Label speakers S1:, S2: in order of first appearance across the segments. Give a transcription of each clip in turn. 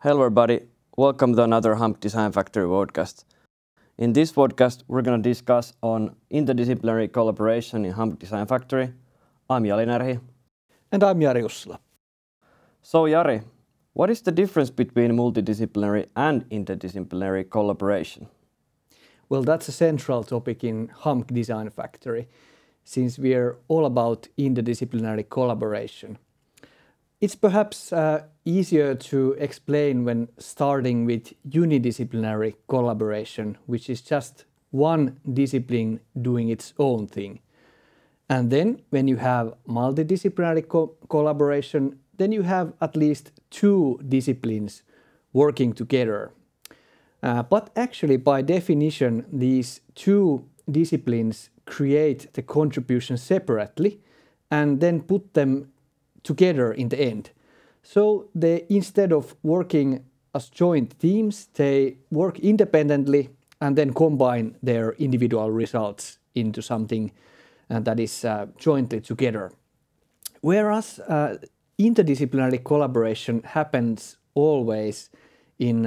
S1: Hello everybody, welcome to another Hump Design Factory podcast. In this podcast, we're going to discuss on interdisciplinary collaboration in Hump Design Factory. I'm Jali Närhi.
S2: And I'm Jari Ussila.
S1: So Jari, what is the difference between multidisciplinary and interdisciplinary collaboration?
S2: Well, that's a central topic in Hump Design Factory, since we're all about interdisciplinary collaboration. It's perhaps easier to explain when starting with unidisciplinary collaboration, which is just one discipline doing its own thing. And then when you have multidisciplinary collaboration, then you have at least two disciplines working together. But actually, by definition, these two disciplines create the contribution separately and then put them together in the end. So instead of working as joint teams, they work independently and then combine their individual results into something that is jointly together. Whereas interdisciplinary collaboration happens always in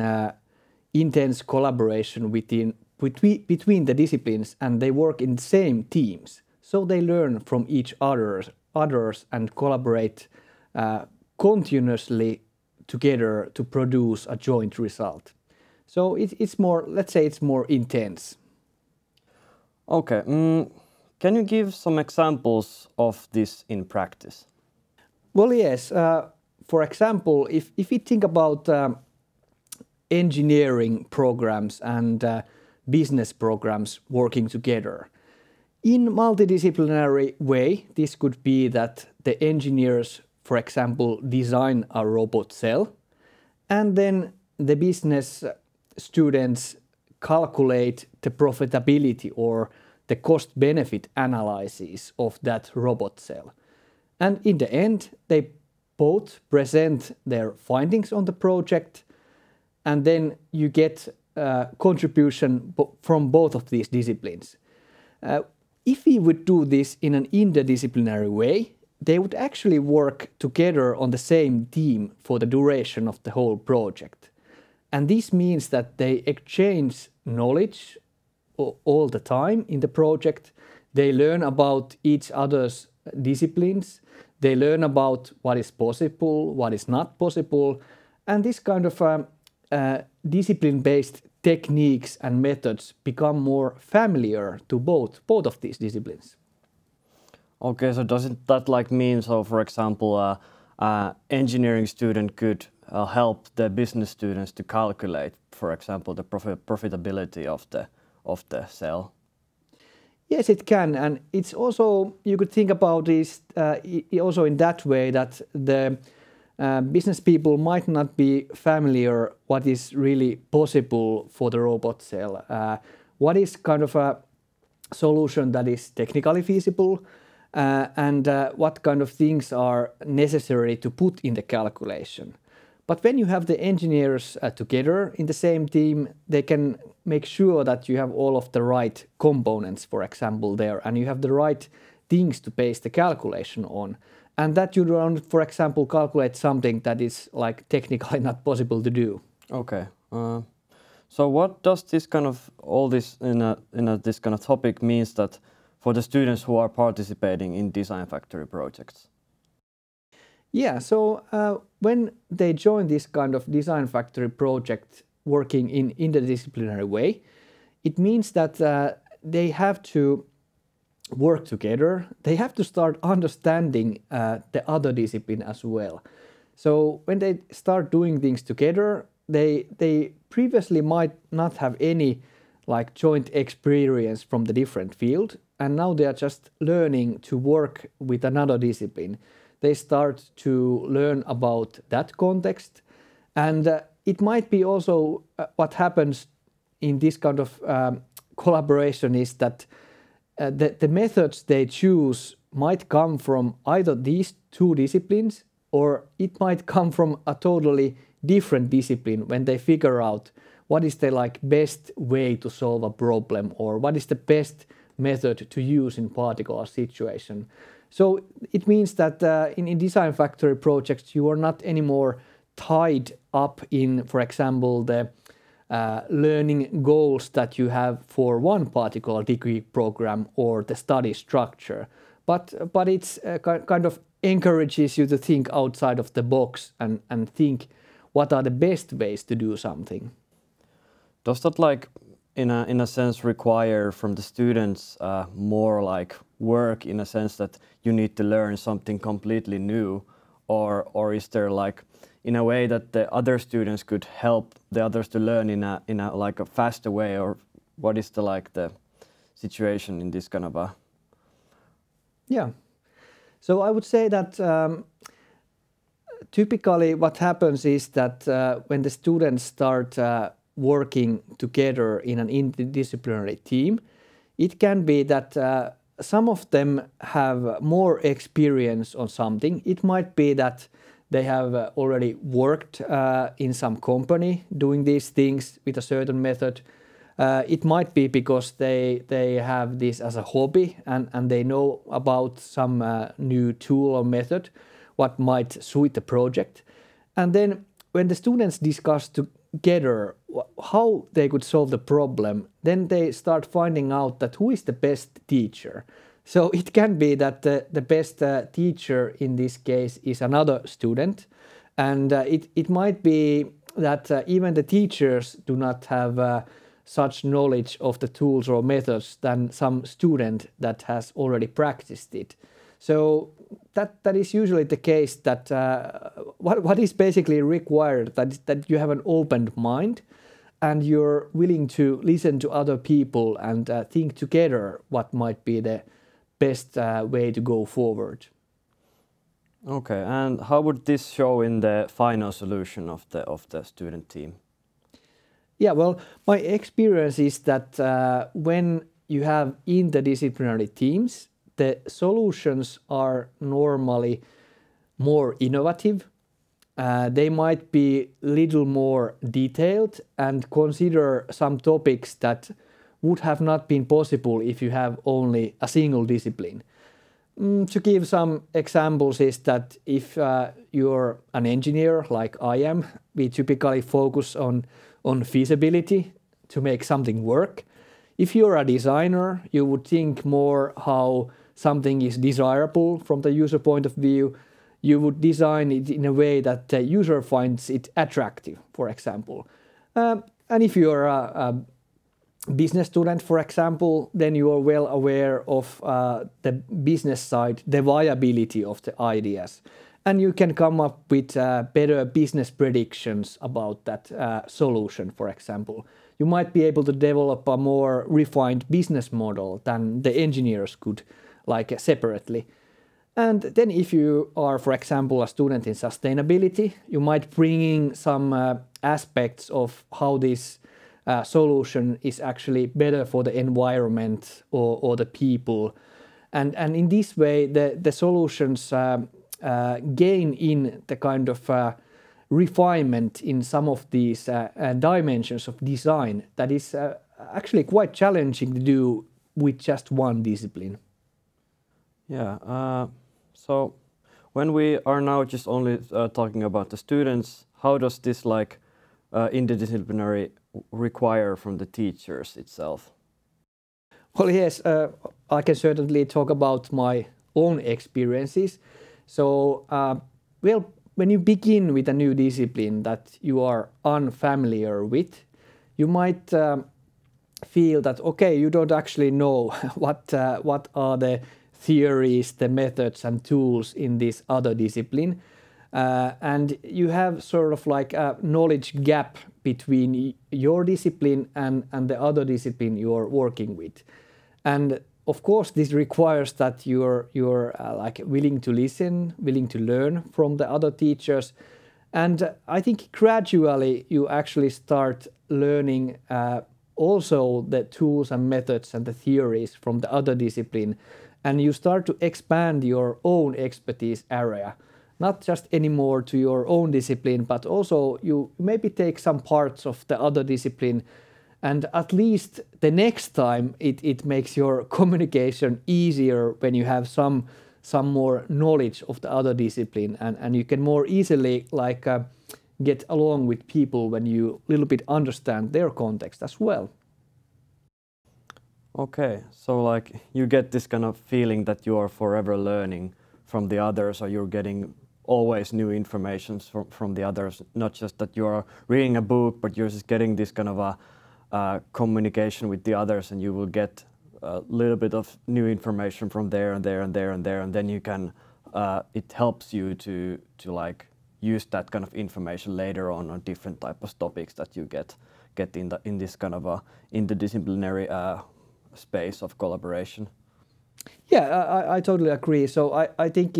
S2: intense collaboration between the disciplines, and they work in the same teams. So they learn from each others and collaborate continuously together to produce a joint result. So it's more, let's say it's more intense.
S1: Okay, can you give some examples of this in practice?
S2: Well, yes. For example, if we think about engineering programs and business programs working together, in multidisciplinary way, this could be that the engineers, for example, design a robot cell, and then the business students calculate the profitability or the cost-benefit analysis of that robot cell. And in the end, they both present their findings on the project, and then you get contribution from both of these disciplines. If we would do this in an interdisciplinary way, they would actually work together on the same team for the duration of the whole project. And this means that they exchange knowledge all the time in the project. They learn about each other's disciplines. They learn about what is possible, what is not possible. And this kind of discipline-based techniques and methods become more familiar to both of these disciplines.
S1: Okay, so doesn't that mean, so for example, engineering student could help the business students to calculate, for example, the profitability of the cell?
S2: Yes, it can, and it's also, you could think about this also in that way that the business people might not be familiar what is really possible for the robot cell. What is kind of a solution that is technically feasible, and what kind of things are necessary to put in the calculation. But when you have the engineers together in the same team, they can make sure that you have all of the right components, for example, there, and you have the right things to base the calculation on. And that you don't, for example, calculate something that is technically not possible to do.
S1: Okay. So what does this kind of, all this this kind of topic means that for the students who are participating in Design Factory projects?
S2: Yeah, so when they join this kind of Design Factory project working in interdisciplinary way, it means that they have to work together. They have to start understanding the other discipline as well. So when they start doing things together, they previously might not have any joint experience from the different field, and now they are just learning to work with another discipline. They start to learn about that context, and it might be also what happens in this kind of collaboration is that the methods they choose might come from either these two disciplines, or it might come from a totally different discipline when they figure out what is the best way to solve a problem, or what is the best method to use in particular situation. So it means that in Design Factory projects, you are not anymore tied up in, for example, the learning goals that you have for one particular degree program or the study structure. But it's kind of encourages you to think outside of the box and think what are the best ways to do something.
S1: Does that like in a sense require from the students more like work in a sense that you need to learn something completely new, or is there like in a way that the other students could help the others to learn in a like a faster way, or what is the like the situation in this kind of a?
S2: Yeah, so I would say that typically what happens is that when the students start working together in an interdisciplinary team, it can be that some of them have more experience on something. It might be that they have already worked in some company doing these things with a certain method. It might be because they have this as a hobby and they know about some new tool or method what might suit the project. And then when the students discuss together how they could solve the problem, then they start finding out that who is the best teacher. So it can be that the best teacher in this case is another student, and it might be that even the teachers do not have such knowledge of the tools or methods than some student that has already practiced it. So that is usually the case, that what is basically required that you have an open mind and you're willing to listen to other people and think together what might be the best way to go forward.
S1: Okay, and how would this show in the final solution of the student team?
S2: Yeah, well, my experience is that when you have interdisciplinary teams, the solutions are normally more innovative. They might be little more detailed and consider some topics that would have not been possible if you have only a single discipline. To give some examples is that if you're an engineer like I am, we typically focus on feasibility to make something work. If you're a designer, you would think more how something is desirable from the user point of view. You would design it in a way that the user finds it attractive, for example. And if you're a business student, for example, then you are well aware of the business side, the viability of the ideas. And you can come up with better business predictions about that solution, for example. You might be able to develop a more refined business model than the engineers could, like separately. And then if you are, for example, a student in sustainability, you might bring in some aspects of how this solution is actually better for the environment or the people. And in this way, the solutions gain in the kind of refinement in some of these dimensions of design that is actually quite challenging to do with just one discipline.
S1: Yeah, so when we are now just only talking about the students, how does this like interdisciplinary require from the teachers itself?
S2: Well, yes, I can certainly talk about my own experiences. So, well, when you begin with a new discipline that you are unfamiliar with, you might feel that, okay, you don't actually know what are the theories, the methods and tools in this other discipline. And you have sort of like a knowledge gap between your discipline and the other discipline you're working with. And of course, this requires that you're like willing to listen, willing to learn from the other teachers. And I think gradually you actually start learning also the tools and methods and the theories from the other discipline. And you start to expand your own expertise area, not just anymore to your own discipline, but also you maybe take some parts of the other discipline, and at least the next time it makes your communication easier when you have some more knowledge of the other discipline, and you can more easily like get along with people when you a little bit understand their context as well.
S1: Okay, so like you get this kind of feeling that you are forever learning from the others, or you're getting always new information from the others, not just that you are reading a book, but you're just getting this kind of a communication with the others, and you will get a little bit of new information from there and there and there and there, and then you can, it helps you to like use that kind of information later on different type of topics that you get in this kind of a interdisciplinary space of collaboration.
S2: Yeah, I totally agree. So I think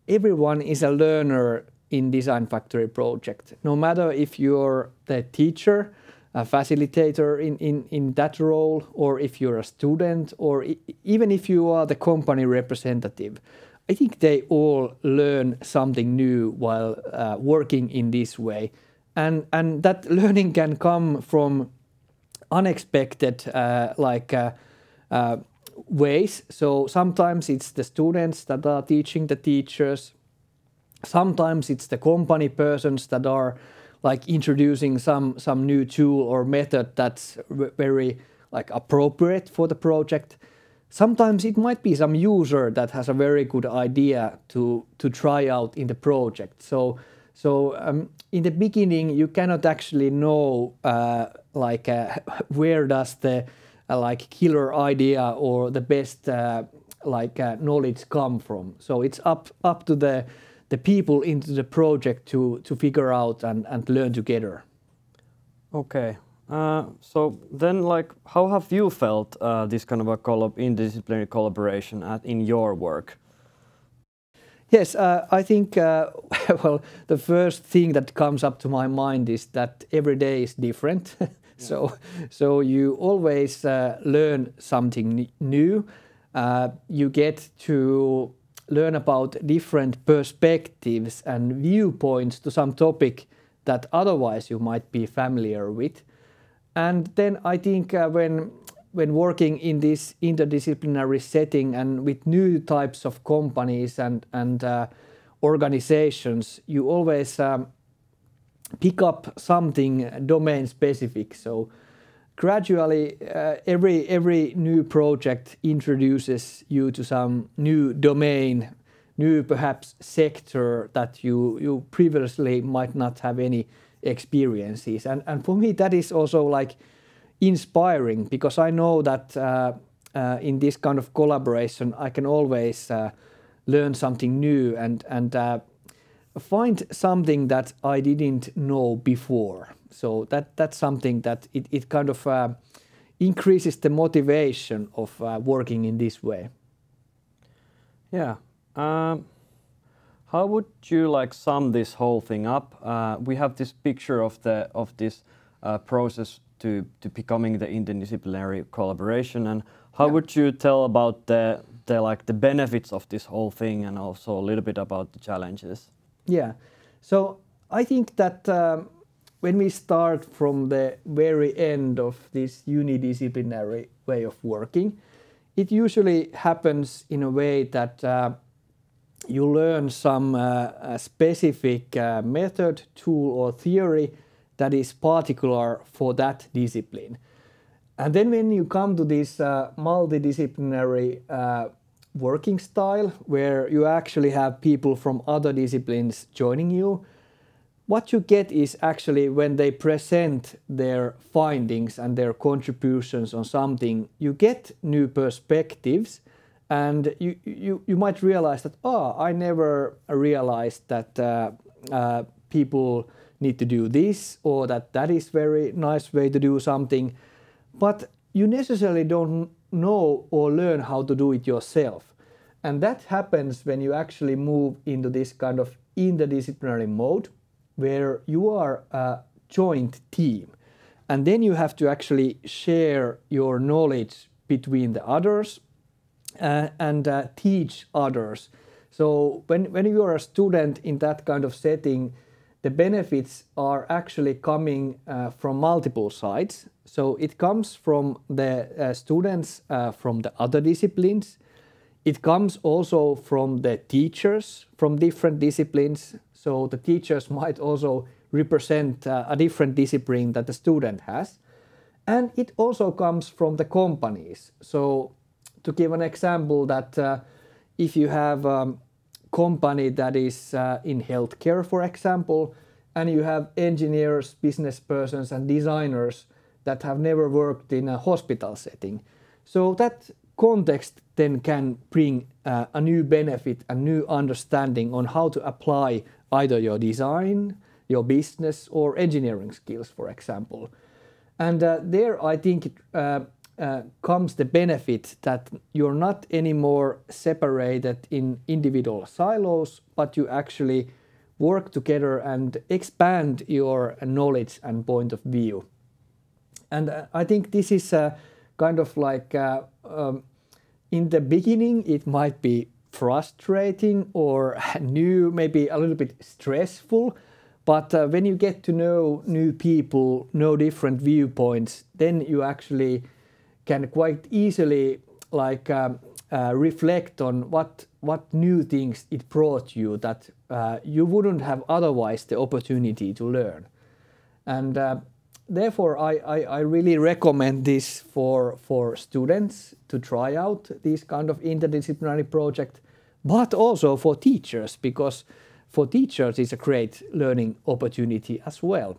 S2: everyone is a learner in Design Factory project. No matter if you're the teacher, a facilitator in that role, or if you're a student, or even if you are the company representative, I think they all learn something new while working in this way. And that learning can come from unexpected ways. So sometimes it's the students that are teaching the teachers. Sometimes it's the company persons that are like introducing some new tool or method that's very like appropriate for the project. Sometimes it might be some user that has a very good idea to try out in the project. So in the beginning you cannot actually know where does the killer idea or the best knowledge come from. So it's up to the people into the project to figure out and learn together.
S1: Okay. So then, like, how have you felt this kind of a interdisciplinary collaboration in your work?
S2: Yes, I think, well, the first thing that comes up to my mind is that every day is different. So you always learn something new. You get to learn about different perspectives and viewpoints to some topic that otherwise you might be familiar with. And then I think when working in this interdisciplinary setting and with new types of companies and organizations, you always pick up something domain specific. So gradually every new project introduces you to some new domain, new perhaps sector that you previously might not have any experiences. And for me that is also like inspiring, because I know that in this kind of collaboration I can always learn something new and find something that I didn't know before. So that's something that it kind of increases the motivation of working in this way.
S1: Yeah. How would you like sum this whole thing up? We have this picture of this process to becoming the interdisciplinary collaboration, and how would you tell about the benefits of this whole thing, and also a little bit about the challenges?
S2: Yeah, so I think that when we start from the very end of this unidisciplinary way of working, it usually happens in a way that you learn some specific method, tool or theory that is particular for that discipline. And then when you come to this multidisciplinary working style, where you actually have people from other disciplines joining you, what you get is actually when they present their findings and their contributions on something, you get new perspectives, and you might realize that, I never realized that people need to do this, or that is very nice way to do something, but you necessarily don't know or learn how to do it yourself. And that happens when you actually move into this kind of interdisciplinary mode, where you are a joint team. And then you have to actually share your knowledge between the others and teach others. So when you are a student in that kind of setting, the benefits are actually coming from multiple sides. So it comes from the students from the other disciplines. It comes also from the teachers from different disciplines. So the teachers might also represent a different discipline that the student has. And it also comes from the companies. So to give an example that if you have a company that is in healthcare, for example, and you have engineers, business persons and designers that have never worked in a hospital setting. So that context then can bring a new benefit, a new understanding on how to apply either your design, your business or engineering skills, for example. And there I think comes the benefit that you're not anymore separated in individual silos, but you actually work together and expand your knowledge and point of view. And I think this is kind of like in the beginning it might be frustrating or new, maybe a little bit stressful, but when you get to know new people, know different viewpoints, then you actually can quite easily like reflect on what new things it brought you that you wouldn't have otherwise the opportunity to learn. And therefore, I really recommend this for students to try out this kind of interdisciplinary project, but also for teachers, because for teachers it's a great learning opportunity as well.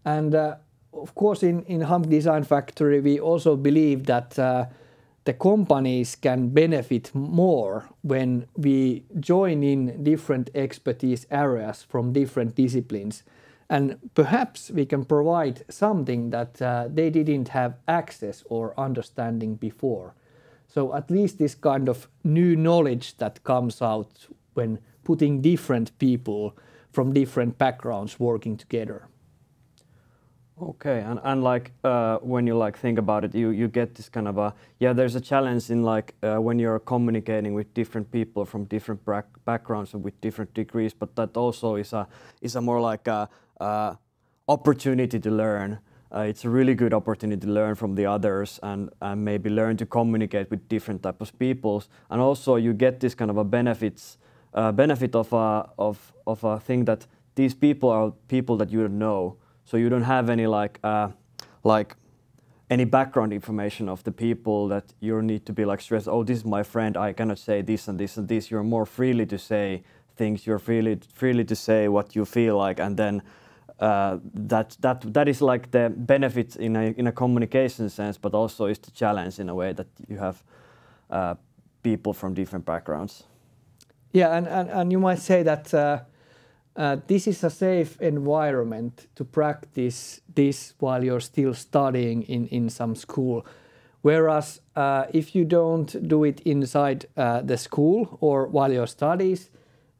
S2: And of course, in Hamk Design Factory, we also believe that the companies can benefit more when we join in different expertise areas from different disciplines. And perhaps we can provide something that they didn't have access or understanding before. So at least this kind of new knowledge that comes out when putting different people from different backgrounds working together.
S1: Okay, and like when you like think about it, you get this kind of a, yeah, there's a challenge in like when you're communicating with different people from different backgrounds and with different degrees, but that also is a more like a opportunity to learn. It's a really good opportunity to learn from the others and maybe learn to communicate with different types of people, and also you get this kind of a benefit of a thing that these people are people that you don't know. So you don't have any like any background information of the people that you need to be like stressed. Oh, this is my friend. I cannot say this and this and this. You're more freely to say things. You're freely to say what you feel like, and then that is like the benefit in a communication sense, but also is the challenge in a way that you have people from different backgrounds.
S2: Yeah, and you might say that. This is a safe environment to practice this while you're still studying in some school. Whereas if you don't do it inside the school or while you're studies,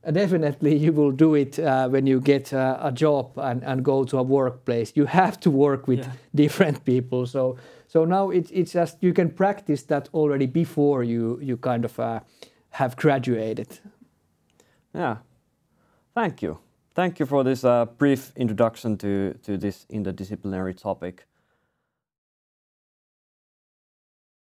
S2: definitely you will do it when you get a job and go to a workplace. You have to work with different people. So now it's just you can practice that already before you kind of have graduated.
S1: Yeah, thank you. Thank you for this brief introduction to this interdisciplinary topic.